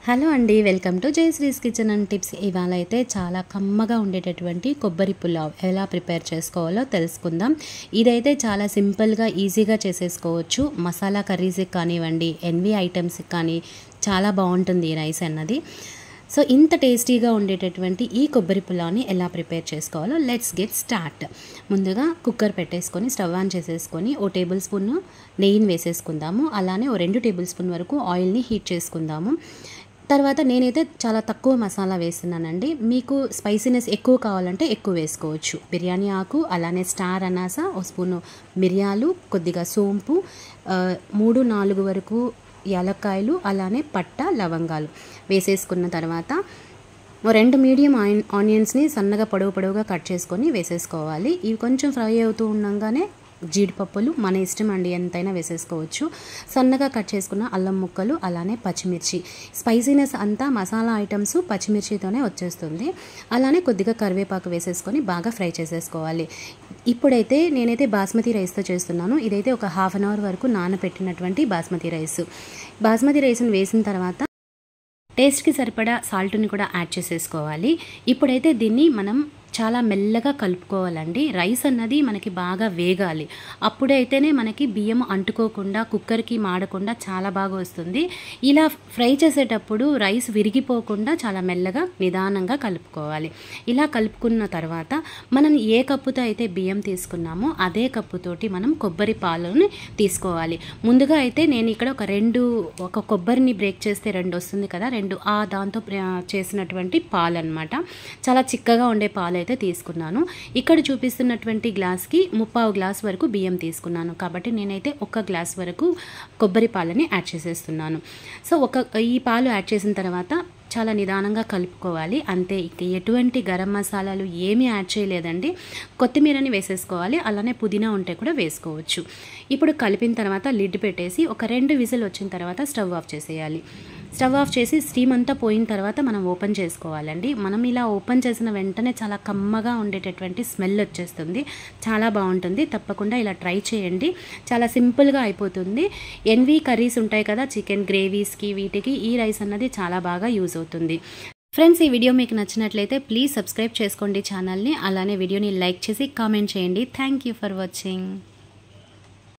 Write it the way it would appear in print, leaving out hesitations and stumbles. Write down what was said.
Hello అండి, welcome to Jayashree's kitchen and tips. ఇవాళ అయితే చాలా కమ్మగా ఉండేటటువంటి కొబ్బరి పులావ్ ఎలా ప్రిపేర్ చేసుకోవాలో తెలుసుకుందాం. ఇదైతే చాలా సింపుల్గా ఈజీగా చేసేసుకోవచ్చు. మసాలా కర్రీస్కి కానివ్వండి, ఎన్వి ఐటమ్స్కి కానీ చాలా బాగుంటుంది ఈ రైస్ అన్నది. సో ఇంత టేస్టీగా ఉండేటటువంటి ఈ కొబ్బరి పులావ్ని ఎలా ప్రిపేర్ చేసుకోవాలో లెట్స్ గెట్ స్టార్ట్. ముందుగా కుక్కర్ పెట్టేసుకొని స్టవ్ ఆన్ చేసేసుకొని ఓ టేబుల్ స్పూన్ నెయ్యిని వేసేసుకుందాము. అలానే ఓ 2 టేబుల్ స్పూన్ వరకు ఆయిల్ని హీట్ చేసుకుందాము. తర్వాత నేనైతే చాలా తక్కువ మసాలా వేస్తున్నానండి. మీకు స్పైసీనెస్ ఎక్కువ కావాలంటే ఎక్కువ వేసుకోవచ్చు. బిర్యానీ ఆకు, అలానే స్టార్ అనాస, ఓ స్పూను మిరియాలు, కొద్దిగా సోంపు, 3-4 వరకు యాలక్కాయలు, అలానే పట్ట, లవంగాలు వేసేసుకున్న తర్వాత 2 మీడియం ఆనియన్స్ని సన్నగా పొడవుగా కట్ చేసుకొని వేసేసుకోవాలి. ఇవి కొంచెం ఫ్రై అవుతూ ఉండగానే జీడిపప్పులు మన ఇష్టం అండి, ఎంతైనా వేసేసుకోవచ్చు. సన్నగా కట్ చేసుకున్న అల్లం ముక్కలు, అలానే పచ్చిమిర్చి. స్పైసీనెస్ అంతా మసాలా ఐటమ్స్ పచ్చిమిర్చితోనే వచ్చేస్తుంది. అలానే కొద్దిగా కరివేపాకు వేసేసుకొని బాగా ఫ్రై చేసేసుకోవాలి. ఇప్పుడైతే నేనైతే బాస్మతి రైస్తో చేస్తున్నాను. ఇదైతే ఒక 1/2 అవర్ వరకు నానబెట్టినటువంటి బాస్మతి రైస్. బాస్మతి రైస్ని వేసిన తర్వాత టేస్ట్కి సరిపడా సాల్ట్ని కూడా యాడ్ చేసేసుకోవాలి. ఇప్పుడైతే దీన్ని మనం చాలా మెల్లగా కలుపుకోవాలండి. రైస్ అన్నది మనకి బాగా వేగాలి. అప్పుడైతేనే మనకి బియ్యం అంటుకోకుండా, కుక్కర్కి మాడకుండా చాలా బాగా వస్తుంది. ఇలా ఫ్రై చేసేటప్పుడు రైస్ విరిగిపోకుండా చాలా మెల్లగా నిదానంగా కలుపుకోవాలి. ఇలా కలుపుకున్న తర్వాత మనం ఏ కప్పుతో అయితే బియ్యం తీసుకున్నామో అదే కప్పుతోటి మనం కొబ్బరి పాలని తీసుకోవాలి. ముందుగా అయితే నేను ఇక్కడ ఒక కొబ్బరిని బ్రేక్ చేస్తే 2 వస్తుంది కదా, దాంతో చేసినటువంటి పాలు అనమాట. చాలా చిక్కగా ఉండే పాలు అయితే తీసుకున్నాను. ఇక్కడ చూపిస్తున్నటువంటి గ్లాస్కి 3/4 గ్లాస్ వరకు బియ్యం తీసుకున్నాను. కాబట్టి నేనైతే 1 గ్లాస్ వరకు కొబ్బరి పాలని యాడ్ చేసేస్తున్నాను. సో ఈ పాలు యాడ్ చేసిన తర్వాత చాలా నిదానంగా కలుపుకోవాలి. అంతే, ఇక ఎటువంటి గరం మసాలాలు ఏమీ యాడ్ చేయలేదండి. కొత్తిమీరని వేసేసుకోవాలి. అలానే పుదీనా ఉంటే కూడా వేసుకోవచ్చు. ఇప్పుడు కలిపిన తర్వాత లిడ్ పెట్టేసి ఒక 2 విజిల్ వచ్చిన తర్వాత స్టవ్ ఆఫ్ చేసేయాలి. స్టవ్ ఆఫ్ చేసి స్టీమ్ అంతా పోయిన తర్వాత మనం ఓపెన్ చేసుకోవాలండి. మనం ఇలా ఓపెన్ చేసిన వెంటనే చాలా కమ్మగా ఉండేటటువంటి స్మెల్ వచ్చేస్తుంది. చాలా బాగుంటుంది. తప్పకుండా ఇలా ట్రై చేయండి. చాలా సింపుల్గా అయిపోతుంది. ఎన్వి కర్రీస్ ఉంటాయి కదా, చికెన్ గ్రేవీస్కి, వీటికి ఈ రైస్ అన్నది చాలా బాగా యూజ్ అవుతుంది. ఫ్రెండ్స్, ఈ వీడియో మీకు నచ్చినట్లయితే ప్లీజ్ సబ్స్క్రైబ్ చేసుకోండి ఛానల్ని. అలానే వీడియోని లైక్ చేసి కామెంట్ చేయండి. Thank you for watching.